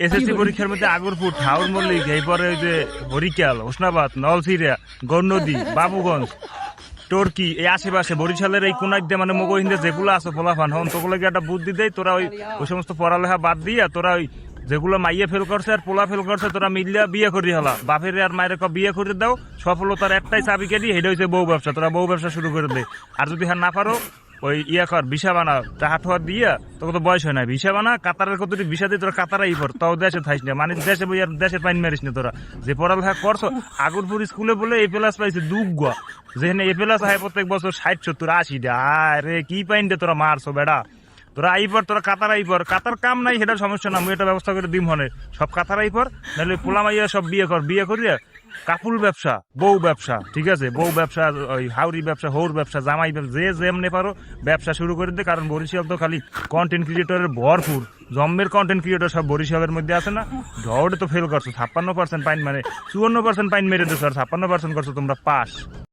SSC পরীক্ষার মধ্যে আগরপুর, ঠাউর মল্লিক, এরপরে ওই যে হরিক্যাল, হোসনাবাদ, নলছিরিয়া, গৌরনদী, বাবুগঞ্জ, টর্কি, এই আশেপাশে বরিশালের এই কোনাক দিয়ে মানে মগহিন্দে যেগুলো আছে ফলাফান হন তোগুলোকে একটা বুদ্ধি দেয়, তোরা ওই সমস্ত পড়ালেখা বাদ দিয়া তোরা ওই যেগুলো মাইয়ে ফেল করছে আর পোলা ফেল করছে তোরা মিলিয়া বিয়ে করি হলা, বাপের আর মায়ের বিয়ে করে দাও, সফলতার একটাই চাবি কেটে এটা হচ্ছে বউ ব্যবসা, তোরা বউ ব্যবসা শুরু করে দে। আর যদি হ্যাঁ না পারো ওই কর ভিসা বানা, টাকা ঠোয়া দিয়া, তোকে তো বয়স হয় না, ভিসা বানা, কাতারের কত ভিসা দিয়ে তোরা কাতারাই পর, তাও দেশে থাইস না, মানে দেশে বই আর দেশের পাইন মারিস না। তোরা যে পড়ালেখা করছো আগরপুর স্কুলে বলে এ প্লাস পাইছে দুগুয়া, যেখানে এ প্লাস হয় প্রত্যেক বছর 60-70-80 আরে কি পাইন দে তোরা মারছো বেড়া। তোরা আইপর, তোরা কাতার আইপর, কাতার কাম নাই সেটার সমস্যা না, আমি এটা ব্যবস্থা করে দিম হনে, সব কাতার আইপর, নাহলে পোলা মাইয়া সব বিয়ে কর, বিয়ে করিয়া কাপুল ব্যবসা, বউ ব্যবসা, ঠিক আছে, বউ ব্যবসা, ওই হাউরি ব্যবসা, হৌর ব্যবসা, জামাই ব্যবসা, যে যেমনে পারো ব্যবসা শুরু করে দে। কারণ বরিশাল তো খালি কন্টেন্ট ক্রিয়েটরের ভরপুর, জম্মের কন্টেন্ট ক্রিয়েটর সব বরিশালের মধ্যে আছে না। ঢওড়ে তো ফেল করছো 56% পাইন, মানে 54% পাইন মেরে দিছো, আর 56% করছো তোমরা পাস।